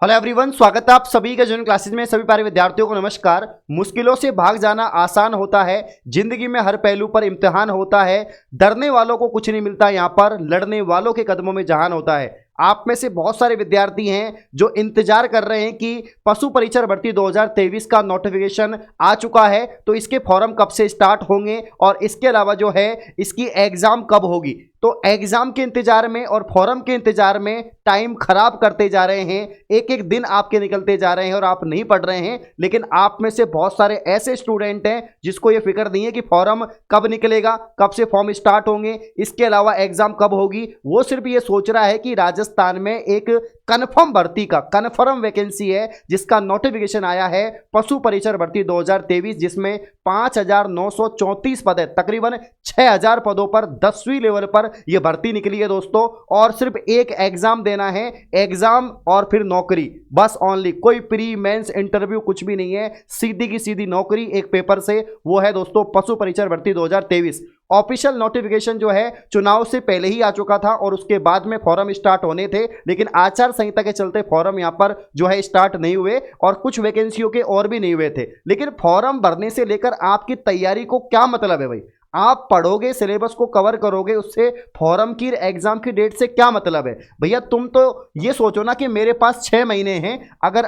Hello everyone, स्वागत है आप सभी के जून क्लासेस में। सभी प्यारे विद्यार्थियों को नमस्कार। मुश्किलों से भाग जाना आसान होता है, जिंदगी में हर पहलू पर इम्तिहान होता है। डरने वालों को कुछ नहीं मिलता यहाँ पर, लड़ने वालों के कदमों में जहान होता है। आप में से बहुत सारे विद्यार्थी हैं जो इंतजार कर रहे हैं कि पशु परीक्षण भर्ती 2023 का नोटिफिकेशन आ चुका है, तो इसके फॉर्म कब से स्टार्ट होंगे और इसके अलावा जो है इसकी एग्जाम कब होगी। तो एग्जाम के इंतजार में और फॉर्म के इंतजार में टाइम खराब करते जा रहे हैं, एक एक दिन आपके निकलते जा रहे हैं और आप नहीं पढ़ रहे हैं। लेकिन आप में से बहुत सारे ऐसे स्टूडेंट हैं जिसको ये फिक्र नहीं है कि फॉर्म कब निकलेगा, कब से फॉर्म स्टार्ट होंगे, इसके अलावा एग्जाम कब होगी। वो सिर्फ ये सोच रहा है कि राजस्थान में एक कन्फर्म भर्ती का कन्फर्म वैकेंसी है जिसका नोटिफिकेशन आया है, पशु परीक्षण भर्ती 2023, जिसमें 5,934 पद है। तकरीबन 6,000 पदों पर 10वीं लेवल पर यह भर्ती निकली है दोस्तों। और सिर्फ एक एग्जाम देना है, एग्जाम और फिर नौकरी, बस ओनली। कोई प्री मेंस इंटरव्यू कुछ भी नहीं है, सीधी की सीधी नौकरी एक पेपर से। वो है दोस्तों पशु परीक्षण भर्ती 2023। ऑफिशियल नोटिफिकेशन जो है चुनाव से पहले ही आ चुका था और उसके बाद में फॉर्म स्टार्ट होने थे, लेकिन आचार संहिता के चलते फॉर्म यहां पर जो है स्टार्ट नहीं हुए और कुछ वैकेंसियों के और भी नहीं हुए थे। लेकिन फॉर्म भरने से लेकर आपकी तैयारी को क्या मतलब है भाई? आप पढ़ोगे, सिलेबस को कवर करोगे, उससे फॉर्म की एग्जाम की डेट से क्या मतलब है भैया? तुम तो ये सोचो ना कि मेरे पास 6 महीने हैं, अगर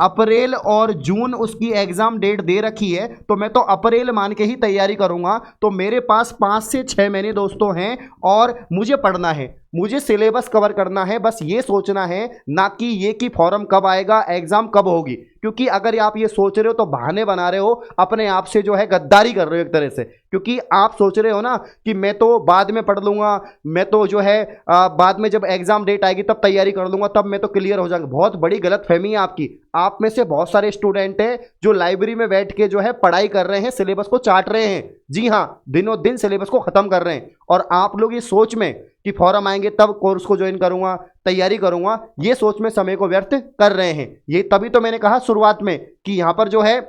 अप्रैल और जून उसकी एग्जाम डेट दे रखी है तो मैं तो अप्रैल मान के ही तैयारी करूंगा। तो मेरे पास 5 से 6 महीने दोस्तों हैं और मुझे पढ़ना है, मुझे सिलेबस कवर करना है। बस ये सोचना है, ना कि ये कि फॉर्म कब आएगा, एग्जाम कब होगी। क्योंकि अगर आप ये सोच रहे हो तो बहाने बना रहे हो, अपने आप से जो है गद्दारी कर रहे हो एक तरह से। क्योंकि आप सोच रहे हो ना कि मैं तो बाद में पढ़ लूंगा, मैं तो जो है बाद में जब एग्जाम डेट आएगी तब तैयारी कर लूंगा, तब मैं तो क्लियर हो जाऊंगा। बहुत बड़ी गलत फहमी है आपकी। आप में से बहुत सारे स्टूडेंट हैं जो लाइब्रेरी में बैठ के जो है पढ़ाई कर रहे हैं, सिलेबस को चाट रहे हैं। जी हाँ, दिनों दिन सिलेबस को खत्म कर रहे हैं। और आप लोग इस सोच में कि फॉर्म आएंगे तब कोर्स को ज्वाइन करूंगा, तैयारी करूंगा, ये सोच में समय को व्यर्थ कर रहे हैं। ये तभी तो मैंने कहा शुरुआत में कि यहां पर जो है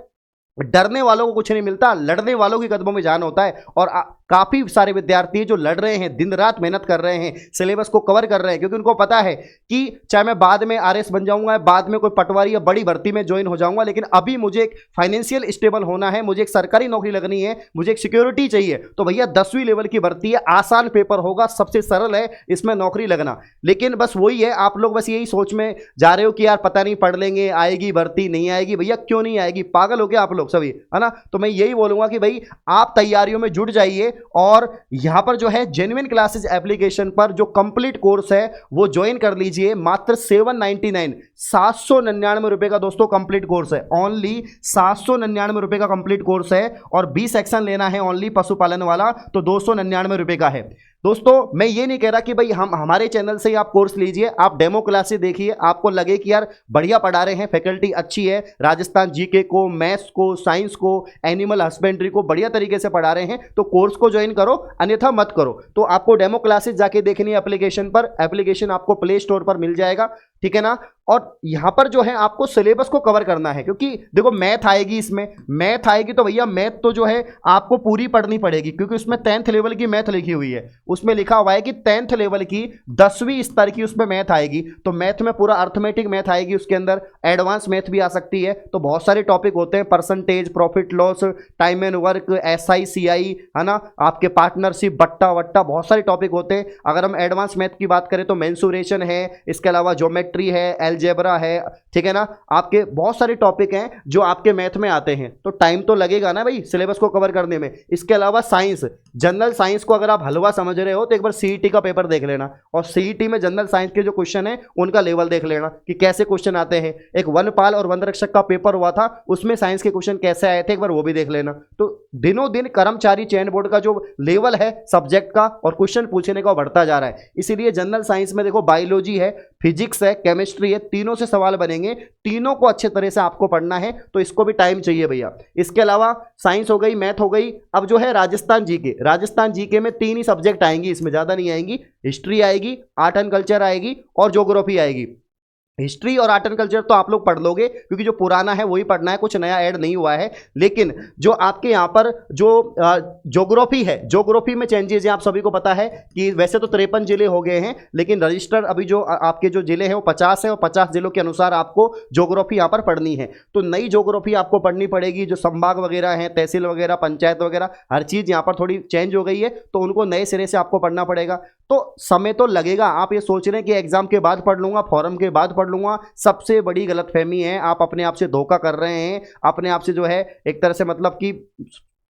डरने वालों को कुछ नहीं मिलता, लड़ने वालों के कदमों में जान होता है। और काफी सारे विद्यार्थी जो लड़ रहे हैं, दिन रात मेहनत कर रहे हैं, सिलेबस को कवर कर रहे हैं, क्योंकि उनको पता है कि चाहे मैं बाद में आरएस बन जाऊंगा, बाद में कोई पटवारी या बड़ी भर्ती में ज्वाइन हो जाऊंगा, लेकिन अभी मुझे एक फाइनेंशियल स्टेबल होना है, मुझे एक सरकारी नौकरी लगनी है, मुझे एक सिक्योरिटी चाहिए। तो भैया 10वीं लेवल की भर्ती है, आसान पेपर होगा, सबसे सरल है इसमें नौकरी लगना। लेकिन बस वही है, आप लोग बस यही सोच में जा रहे हो कि यार पता नहीं पढ़ लेंगे, आएगी भर्ती, नहीं आएगी। भैया क्यों नहीं आएगी? पागल हो गया आप लोग सभी, है ना? तो मैं यही बोलूंगा कि भाई आप तैयारियों में जुट जाइए और यहां पर जो है जेन्युइन क्लासेस एप्लीकेशन पर जो कंप्लीट कोर्स है वो ज्वाइन कर लीजिए। मात्र 799 ₹799 का दोस्तों कंप्लीट कोर्स है। ओनली ₹799 का कंप्लीट कोर्स है और 20 सेक्शन लेना है ओनली पशुपालन वाला, तो ₹299 का है। दोस्तों मैं ये नहीं कह रहा कि भाई हम हमारे चैनल से ही आप कोर्स लीजिए, आप डेमो क्लासेस देखिए, आपको लगे कि यार बढ़िया पढ़ा रहे हैं, फैकल्टी अच्छी है, राजस्थान जीके को, मैथ्स को, साइंस को, एनिमल हस्बेंड्री को बढ़िया तरीके से पढ़ा रहे हैं, तो कोर्स को ज्वाइन करो, अन्यथा मत करो। तो आपको डेमो क्लासेस जाके देखनी है एप्लीकेशन पर, एप्लीकेशन आपको प्ले स्टोर पर मिल जाएगा, ठीक है ना? और यहां पर जो है आपको सिलेबस को कवर करना है, क्योंकि देखो मैथ आएगी, इसमें मैथ आएगी तो भैया मैथ तो जो है आपको पूरी पढ़नी पड़ेगी, क्योंकि उसमें 10th लेवल की मैथ लिखी हुई है। उसमें लिखा हुआ है कि 10th लेवल की 10वीं स्तर की उसमें मैथ आएगी। तो मैथ में पूरा अर्थमेटिक मैथ आएगी, उसके अंदर एडवांस मैथ भी आ सकती है। तो बहुत सारे टॉपिक होते हैं, percentage, profit loss, time and work, SI CI, है ना, आपके पार्टनरशिप, बट्टा वट्टा, बहुत सारे टॉपिक होते हैं। अगर हम एडवांस मैथ की बात करें तो मेंसुरेशन है, इसके अलावा ज्योमेट्री है, अलजेब्रा है, ठीक है ना, आपके बहुत सारे टॉपिक हैं जो आपके मैथ में आते हैं। तो टाइम तो लगेगा ना भाई सिलेबस को कवर करने में। इसके अलावा साइंस, जनरल साइंस को अगर आप हलवा समझ रहे हो तो एक बार सीईटी का पेपर देख लेना, और सीईटी में जनरल साइंस के जो क्वेश्चन है उनका लेवल देख लेना कि कैसे क्वेश्चन आते हैं। एक वनपाल और वनरक्षक का पेपर हुआ था, उसमें साइंस के क्वेश्चन कैसे आए थे, एक बार वो भी देख लेना। तो दिनों दिन कर्मचारी चयन बोर्ड का जो लेवल है सब्जेक्ट का और क्वेश्चन पूछने का बढ़ता जा रहा है। इसीलिए जनरल साइंस में देखो बायोलॉजी है, फिजिक्स है, केमिस्ट्री है, तीनों से सवाल बनेंगे, तीनों को अच्छे तरह से आपको पढ़ना है, तो इसको भी टाइम चाहिए भैया। इसके अलावा साइंस हो गई, मैथ हो गई, अब जो है राजस्थान जीके में 3 ही सब्जेक्ट आएंगी, इसमें ज्यादा नहीं आएंगी। हिस्ट्री आएगी, आर्ट एंड कल्चर आएगी और ज्योग्राफी आएगी। हिस्ट्री और आर्ट एंड कल्चर तो आप लोग पढ़ लोगे क्योंकि जो पुराना है वही पढ़ना है, कुछ नया ऐड नहीं हुआ है। लेकिन जो आपके यहाँ पर जो ज्योग्राफी है, ज्योग्राफी में चेंजेस हैं। आप सभी को पता है कि वैसे तो 53 जिले हो गए हैं, लेकिन रजिस्टर अभी जो आपके जो जिले हैं वो 50 है और 50 जिलों के अनुसार आपको ज्योग्राफी यहाँ पर पढ़नी है। तो नई ज्योग्राफी आपको पढ़नी पड़ेगी। जो संभाग वगैरह हैं, तहसील वगैरह, पंचायत वगैरह, हर चीज़ यहाँ पर थोड़ी चेंज हो गई है, तो उनको नए सिरे से आपको पढ़ना पड़ेगा। तो समय तो लगेगा। आप ये सोच रहे हैं कि एग्जाम के बाद पढ़ लूंगा, फॉरम के बाद पढ़ लूंगा, सबसे बड़ी गलतफहमी है। आप अपने आप से धोखा कर रहे हैं, अपने आप से जो है एक तरह से मतलब कि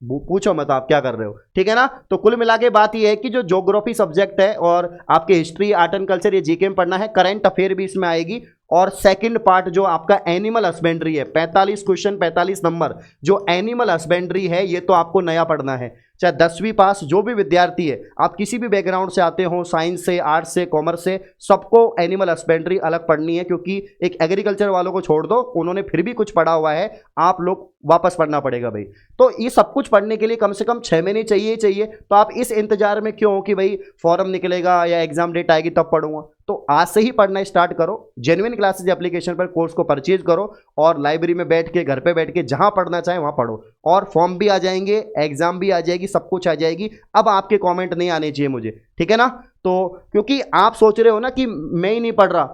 पूछो मत आप क्या कर रहे हो, ठीक है ना। तो कुल मिला के बात यह है कि जो ज्योग्राफी सब्जेक्ट है और आपके हिस्ट्री, आर्ट एंड कल्चर, ये जीके में पढ़ना है। करंट अफेयर भी इसमें आएगी। और सेकंड पार्ट जो आपका एनिमल हस्बेंड्री है, 45 क्वेश्चन 45 नंबर, जो एनिमल हस्बेंड्री है ये तो आपको नया पढ़ना है। चाहे 10वीं पास जो भी विद्यार्थी है, आप किसी भी बैकग्राउंड से आते हो, साइंस से, आर्ट्स से, कॉमर्स से, सबको एनिमल हस्बेंड्री अलग पढ़नी है। क्योंकि एक एग्रीकल्चर वालों को छोड़ दो, उन्होंने फिर भी कुछ पढ़ा हुआ है, आप लोग वापस पढ़ना पड़ेगा भाई। तो ये सब कुछ पढ़ने के लिए कम से कम 6 महीने चाहिए चाहिए। तो आप इस इंतजार में क्यों हो कि भाई फॉर्म निकलेगा या एग्जाम डेट आएगी तब पढ़ूंगा। तो आज से ही पढ़ना स्टार्ट करो। जेन्युइन क्लासेज एप्लीकेशन पर कोर्स को परचेज करो और लाइब्रेरी में बैठ के, घर पे बैठ के जहां पढ़ना चाहे वहां पढ़ो। और फॉर्म भी आ जाएंगे, एग्जाम भी आ जाएगी, सब कुछ आ जाएगी। अब आपके कमेंट नहीं आने चाहिए मुझे, ठीक है ना। तो क्योंकि आप सोच रहे हो ना कि मैं ही नहीं पढ़ रहा,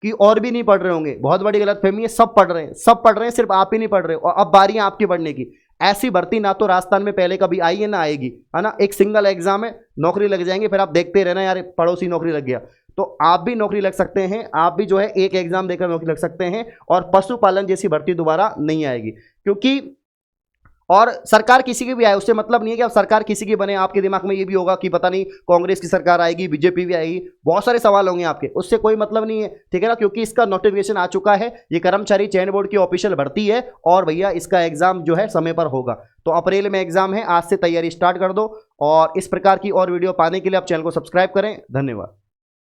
कि और भी नहीं पढ़ रहे होंगे, बहुत बड़ी गलतफहमी है। सब पढ़ रहे हैं, सब पढ़ रहे हैं, सिर्फ आप ही नहीं पढ़ रहे हो। और अब बारी है आपकी पढ़ने की। ऐसी भर्ती ना तो राजस्थान में पहले कभी आई है ना आएगी, है ना। एक सिंगल एग्जाम है, नौकरी लग जाएंगे, फिर आप देखते रहना यार पड़ोसी नौकरी लग गया। तो आप भी नौकरी लग सकते हैं, आप भी जो है एक एग्जाम देकर नौकरी लग सकते हैं। और पशुपालन जैसी भर्ती दोबारा नहीं आएगी। क्योंकि और सरकार किसी की भी आए उससे मतलब नहीं है कि अब सरकार किसी की बने। आपके दिमाग में ये भी होगा कि पता नहीं कांग्रेस की सरकार आएगी, बीजेपी भी आएगी, बहुत सारे सवाल होंगे आपके, उससे कोई मतलब नहीं है, ठीक है ना। क्योंकि इसका नोटिफिकेशन आ चुका है, ये कर्मचारी चयन बोर्ड की ऑफिशियल भर्ती है और भैया इसका एग्जाम जो है समय पर होगा। तो अप्रैल में एग्जाम है, आज से तैयारी स्टार्ट कर दो। और इस प्रकार की और वीडियो पाने के लिए आप चैनल को सब्सक्राइब करें। धन्यवाद।